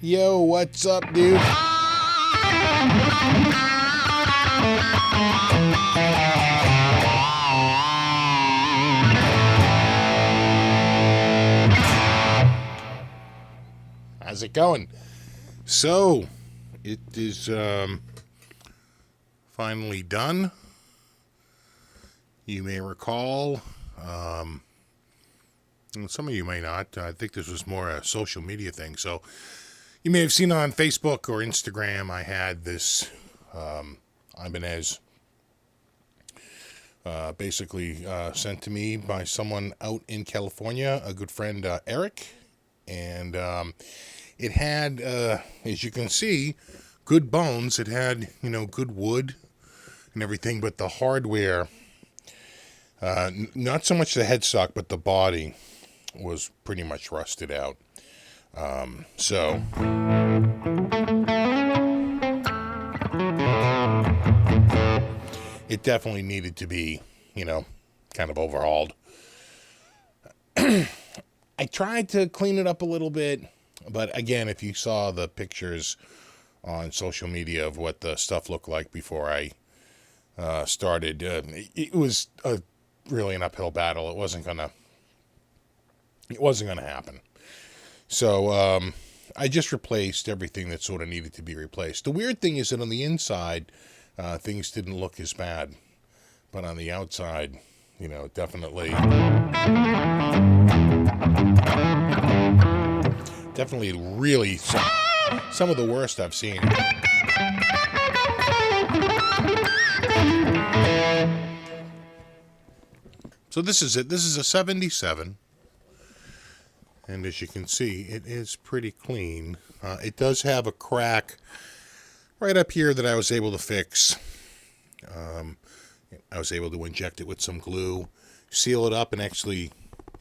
Yo, what's up, dude? How's it going? So, it is finally done. You may recall, and some of you may not. I think this was more a social media thing. So, you may have seen on Facebook or Instagram, I had this Ibanez basically sent to me by someone out in California, a good friend, Eric. And it had, as you can see, good bones. It had, good wood and everything, but the hardware, not so much the headstock, but the body was pretty much rusted out. So it definitely needed to be, kind of overhauled. I tried to clean it up a little bit, but again, if you saw the pictures on social media of what the stuff looked like before I started, it was really an uphill battle. It wasn't gonna happen. So I just replaced everything that sort of needed to be replaced. The weird thing is that on the inside, things didn't look as bad, but on the outside, definitely really some of the worst I've seen. So this is it. This is a 77. And as you can see, it is pretty clean. It does have a crack right up here that I was able to fix. I was able to inject it with some glue, seal it up, and actually,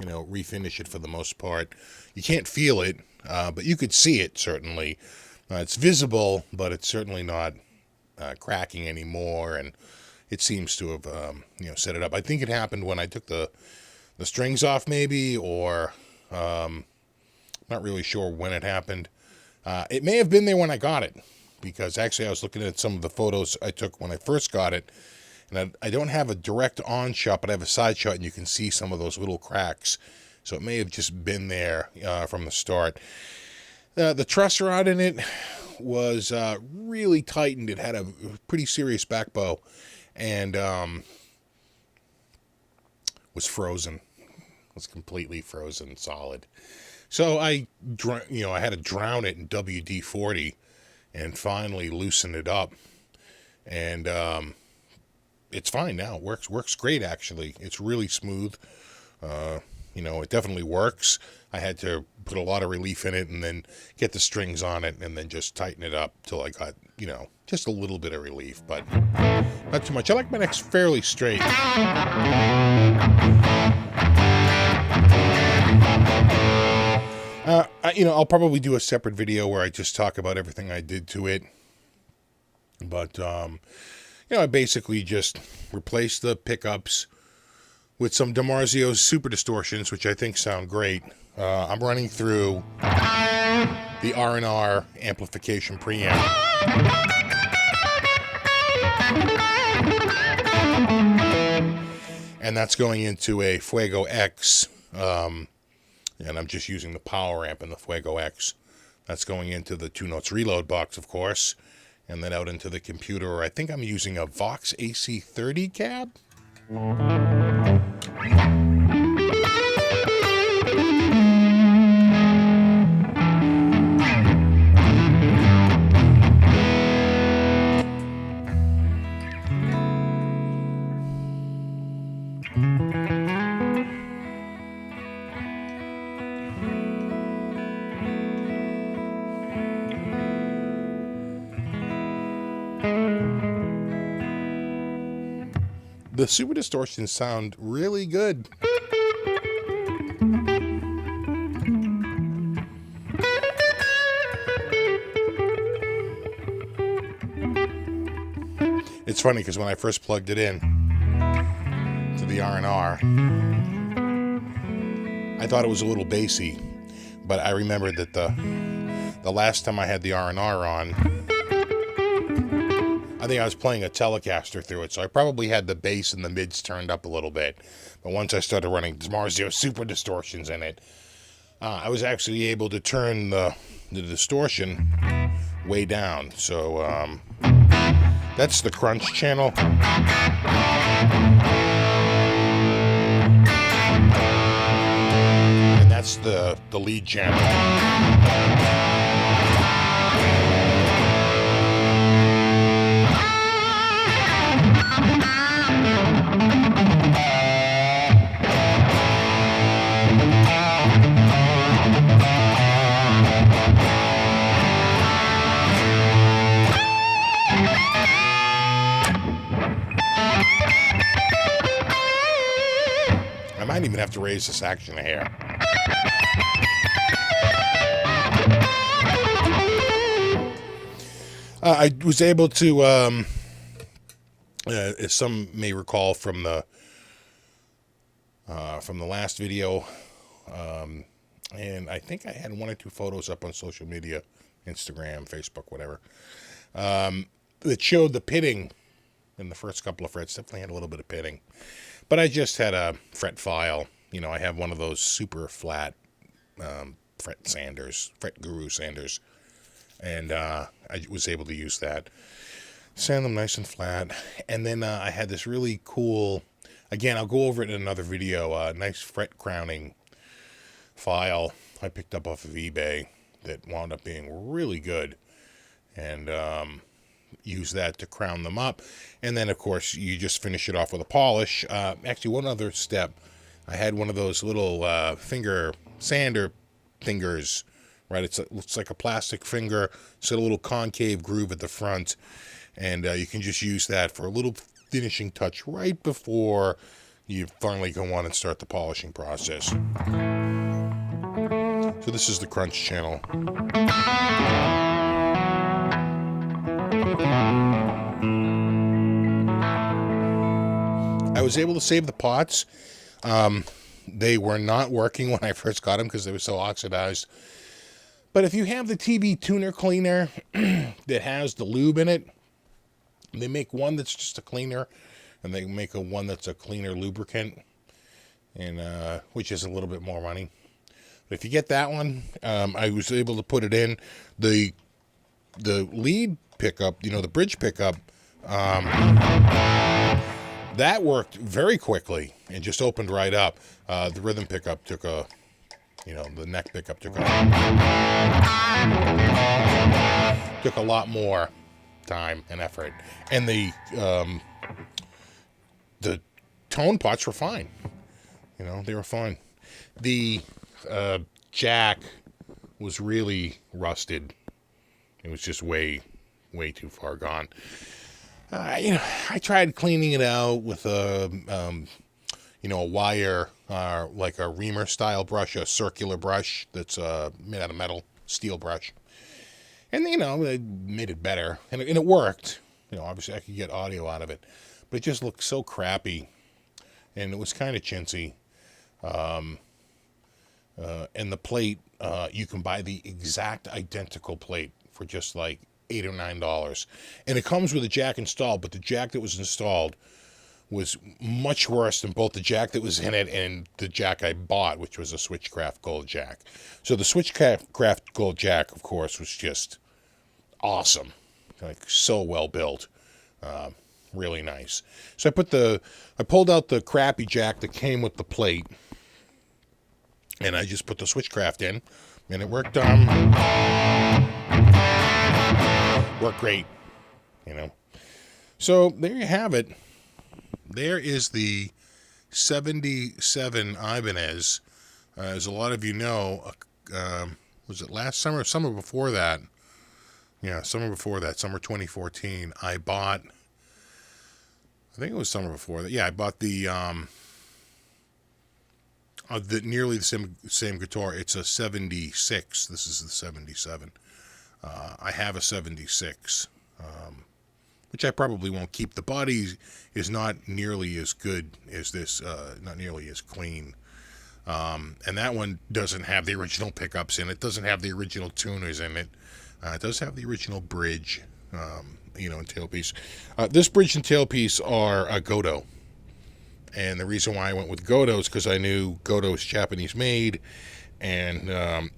refinish it for the most part. You can't feel it, but you could see it, certainly. It's visible, but it's certainly not cracking anymore, and it seems to have, set it up. I think it happened when I took the strings off, maybe, or not really sure when it happened. It may have been there when I got it, because actually I was looking at some of the photos I took when I first got it, and I don't have a direct on shot, but I have a side shot, and you can see some of those little cracks. So it may have just been there from the start. The truss rod in it was really tightened. It had a pretty serious back bow, and was frozen. Was completely frozen solid. So I had to drown it in WD-40 and finally loosen it up. And it's fine now. It works great, actually. It's really smooth. It definitely works. I had to put a lot of relief in it and then get the strings on it and then just tighten it up till I got, just a little bit of relief, but not too much. I like my necks fairly straight. I'll probably do a separate video where I just talk about everything I did to it. But, I basically just replaced the pickups with some DiMarzio Super Distortions, which I think sound great. I'm running through the R&R amplification preamp. And that's going into a Fuego X, and I'm just using the power amp in the Fuego X. That's going into the 2 Notes reload box, of course, and then out into the computer. I think I'm using a Vox AC30 cab. The Super Distortions sound really good. It's funny because when I first plugged it in to the R&R, I thought it was a little bassy, but I remembered that the the last time I had the R&R on, I think I was playing a Telecaster through it, so I probably had the bass and the mids turned up a little bit. But once I started running DiMarzio Super Distortions in it, I was actually able to turn the distortion way down. So that's the crunch channel. And that's the lead channel. I might even have to raise this action a hair. I was able to, as some may recall from the last video, and I think I had 1 or 2 photos up on social media, Instagram, Facebook, whatever, that showed the pitting in the first couple of frets. Definitely had a little bit of pitting. But I just had a fret file. You know, I have one of those super flat fret sanders, fret guru sanders. And I was able to use that. Sand them nice and flat. And then I had this really cool, again, I'll go over it in another video, nice fret crowning file I picked up off of eBay that wound up being really good. And use that to crown them up. And then, of course, you just finish it off with a polish. Actually, one other step. I had one of those little finger sander fingers, right? It looks like a plastic finger. It's got a little concave groove at the front. And you can just use that for a little finishing touch right before you finally go on and start the polishing process. So this is the crunch channel. I was able to save the pots. They were not working when I first got them because they were so oxidized. But if you have the TB tuner cleaner that has the lube in it, they make one that's just a cleaner, and they make one that's a cleaner lubricant, and which is a little bit more money. But if you get that one, I was able to put it in. The lead pickup, you know, the bridge pickup, that worked very quickly and just opened right up. The rhythm pickup took the neck pickup took a lot more time and effort. And the tone pots were fine. You know, they were fine. The jack was really rusted. It was just way too far gone. I tried cleaning it out with a wire, like a reamer style brush, a circular brush that's made out of metal, steel brush. And, it made it better. And it worked. Obviously I could get audio out of it. But it just looked so crappy. And it was kind of chintzy. And the plate, you can buy the exact identical plate for just like $8 or $9. And it comes with a jack installed, but the jack that was installed was much worse than both the jack that was in it and the jack I bought, which was a Switchcraft Gold jack. So the Switchcraft Gold jack, of course, was just awesome. Like, so well built. Really nice. So I pulled out the crappy jack that came with the plate, and I just put the Switchcraft in, and it worked great, So there you have it. There is the 77 Ibanez. As a lot of you know, was it last summer or summer before that? Yeah, summer before that, summer 2014. I think it was summer before that. Yeah, I bought the nearly the same guitar. It's a 76. This is the 77. I have a 76, which I probably won't keep. The body is not nearly as good as this, not nearly as clean. And that one doesn't have the original pickups in it, doesn't have the original tuners in it. It does have the original bridge, and tailpiece. This bridge and tailpiece are a Godo. And the reason why I went with Godo is because I knew Godo was Japanese made, and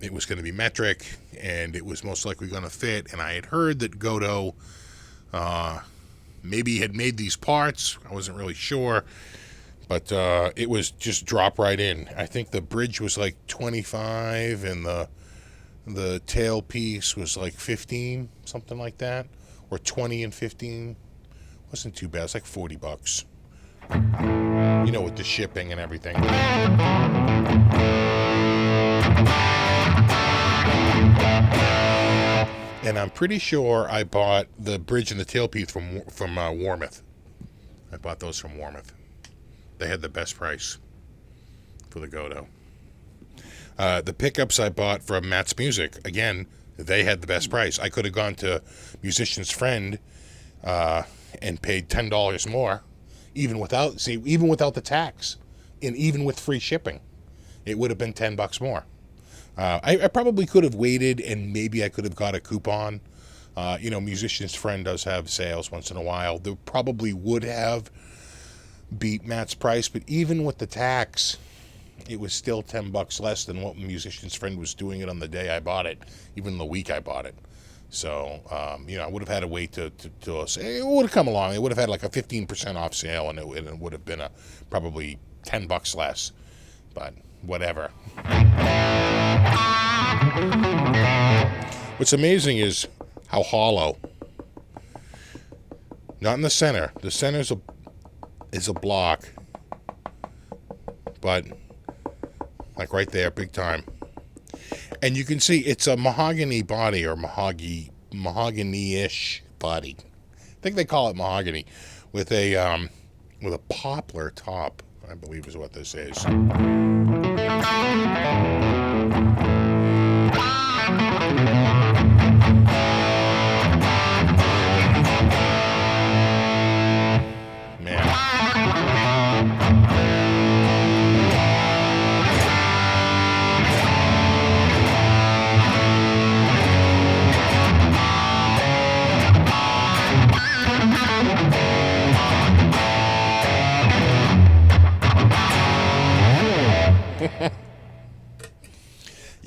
it was going to be metric, and it was most likely going to fit. And I had heard that Godo maybe had made these parts. I wasn't really sure, but it was just drop right in. I think the bridge was like 25, and the tailpiece was like 15, something like that, or 20 and 15. Wasn't too bad. It's like $40. With the shipping and everything. And I'm pretty sure I bought the bridge and the tailpiece from Warmouth. I bought those from Warmouth. They had the best price for the Godo. The pickups I bought from Matt's Music, again, they had the best price. I could have gone to Musician's Friend and paid $10 more, even without the tax, and even with free shipping, it would have been $10 more. I probably could have waited, and maybe I could have got a coupon. Musician's Friend does have sales once in a while. They probably would have beat Matt's price, but even with the tax, it was still $10 less than what Musician's Friend was doing it on the day I bought it, even the week I bought it. So, I would have had to wait to it would have come along. It would have had like a 15% off sale, and it would have been probably $10 less. But whatever. What's amazing is how hollow. Not in the center. The center is a block, but like right there, big time. And you can see it's a mahogany body, or mahogany-ish body. I think they call it mahogany, with a poplar top, I believe is what this is.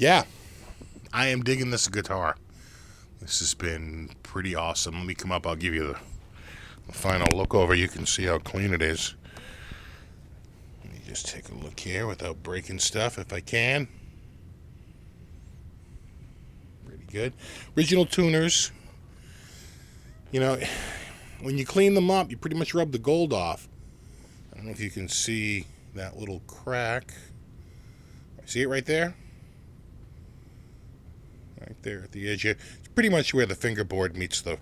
Yeah, I am digging this guitar. This has been pretty awesome. Let me come up. I'll give you the final look over. You can see how clean it is. Let me just take a look here without breaking stuff if I can. Pretty good. Original tuners. When you clean them up, you pretty much rub the gold off. I don't know if you can see that little crack. See it right there? Right there at the edge. It's pretty much where the fingerboard meets the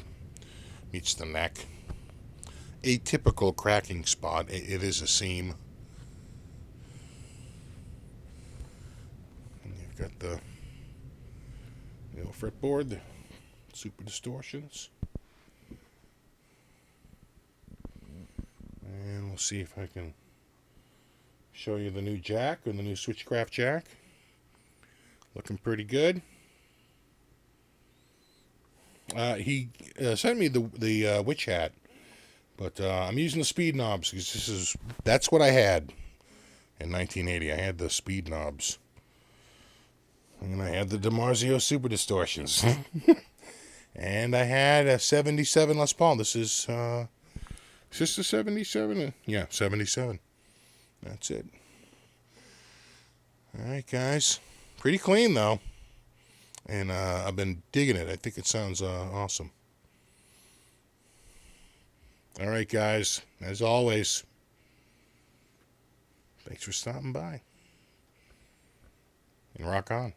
neck. A typical cracking spot. It is a seam. And you've got the little fretboard, the Super Distortions. And we'll see if I can show you the new jack, or the new Switchcraft jack. Looking pretty good. He sent me the witch hat, but I'm using the speed knobs because that's what I had in 1980. I had the speed knobs, and I had the DiMarzio Super Distortions, and I had a 77 Les Paul. This is just a 77. Yeah, 77. That's it. All right, guys. Pretty clean though. And I've been digging it. I think it sounds awesome. All right, guys. As always, thanks for stopping by. And rock on.